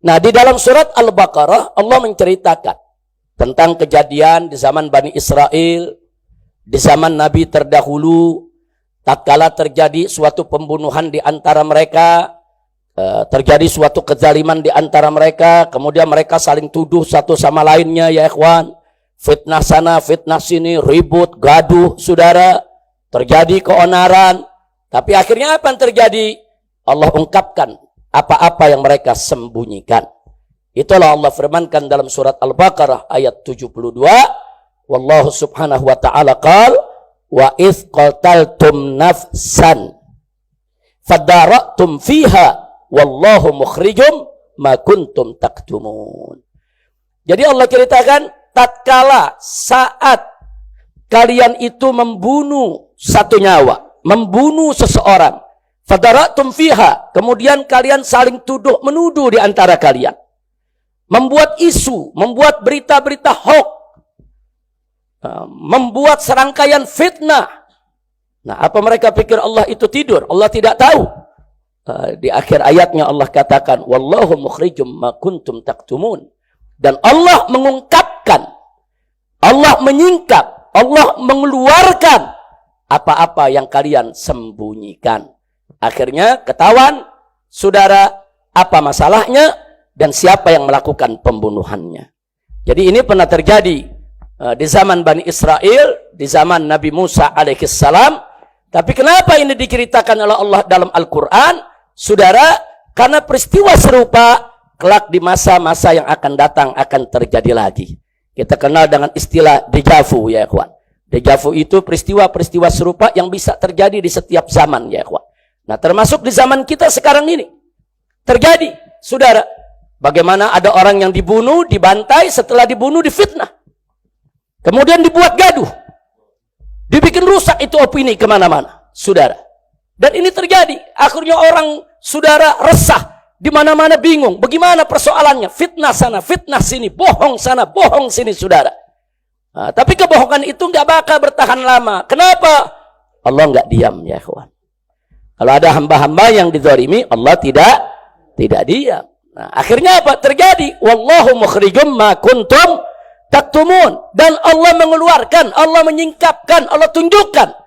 Nah, di dalam surat Al-Baqarah Allah menceritakan tentang kejadian di zaman Bani Israel, di zaman Nabi terdahulu, tatkala terjadi suatu pembunuhan di antara mereka, terjadi suatu kezaliman di antara mereka, kemudian mereka saling tuduh satu sama lainnya, ya ikhwan. Fitnah sana, fitnah sini, ribut, gaduh, saudara. Terjadi keonaran. Tapi akhirnya apa yang terjadi? Allah ungkapkan apa-apa yang mereka sembunyikan. Itulah Allah firmankan dalam surat Al-Baqarah ayat 72. Wallahu subhanahu wa ta'ala qal, wa idh qataltum nafsan fadara'tum fiha wallahu mukhrijum ma kuntum taktumun. Jadi Allah ceritakan, tatkala saat kalian itu membunuh satu nyawa, membunuh seseorang, fadara'tum fiha, kemudian kalian saling tuduh menuduh di antara kalian, membuat isu, membuat berita-berita hoax, membuat serangkaian fitnah. Nah, apa mereka pikir Allah itu tidur? Allah tidak tahu. Di akhir ayatnya Allah katakan, wallahu mukhrijum ma kuntum taktumun. Dan Allah mengungkapkan, Allah menyingkap, Allah mengeluarkan apa-apa yang kalian sembunyikan. Akhirnya ketahuan, saudara, apa masalahnya dan siapa yang melakukan pembunuhannya. Jadi ini pernah terjadi di zaman Bani Israel, di zaman Nabi Musa alaihissalam. Tapi kenapa ini diceritakan oleh Allah dalam Al-Quran? Saudara, karena peristiwa serupa kelak di masa-masa yang akan datang akan terjadi lagi. Kita kenal dengan istilah deja vu, ya ikhwan. Deja vu itu peristiwa-peristiwa serupa yang bisa terjadi di setiap zaman, ya ikhwan. Nah, termasuk di zaman kita sekarang ini terjadi, saudara. Bagaimana ada orang yang dibunuh, dibantai, setelah dibunuh difitnah. Kemudian dibuat gaduh. Dibikin rusak itu opini kemana-mana, saudara. Dan ini terjadi. Akhirnya orang, saudara, resah. Di mana-mana bingung. Bagaimana persoalannya? Fitnah sana, fitnah sini. Bohong sana, bohong sini, saudara. Nah, tapi kebohongan itu nggak bakal bertahan lama. Kenapa? Allah nggak diam, ya ikhwan. Kalau ada hamba-hamba yang dizalimi, Allah tidak diam. Nah, akhirnya apa? Terjadi. Wallahu mukhrijum ma kuntum taktumun. Dan Allah mengeluarkan, Allah menyingkapkan, Allah tunjukkan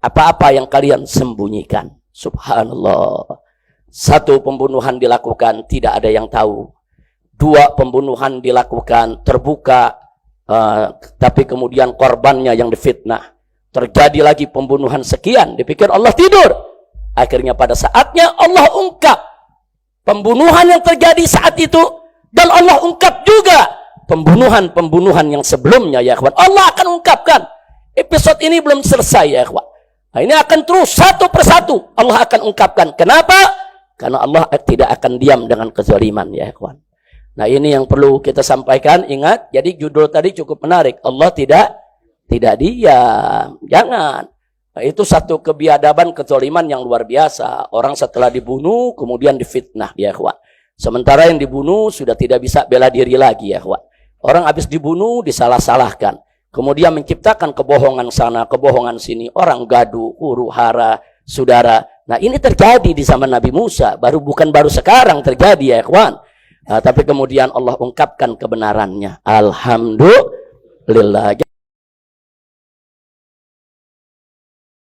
apa-apa yang kalian sembunyikan. Subhanallah. Satu pembunuhan dilakukan, tidak ada yang tahu. Dua pembunuhan dilakukan, terbuka, tapi kemudian korbannya yang difitnah. Terjadi lagi pembunuhan sekian, dipikir Allah tidur. Akhirnya pada saatnya Allah ungkap pembunuhan yang terjadi saat itu. Dan Allah ungkap juga pembunuhan-pembunuhan yang sebelumnya, ya ikhwan. Allah akan ungkapkan. Episode ini belum selesai, ya ikhwan. Nah, ini akan terus satu persatu Allah akan ungkapkan. Kenapa? Karena Allah tidak akan diam dengan kezaliman, ya ikhwan. Nah, ini yang perlu kita sampaikan. Ingat, jadi judul tadi cukup menarik. Allah tidak diam. Jangan. Nah, itu satu kebiadaban kezaliman yang luar biasa. Orang setelah dibunuh kemudian difitnah, ya ikhwan. Sementara yang dibunuh sudah tidak bisa bela diri lagi, ya ikhwan. Orang habis dibunuh disalah-salahkan. Kemudian menciptakan kebohongan sana, kebohongan sini. Orang gaduh, huru hara, saudara. Nah, ini terjadi di zaman Nabi Musa. Bukan baru sekarang terjadi, ya ikhwan. Tapi kemudian Allah ungkapkan kebenarannya. Alhamdulillah.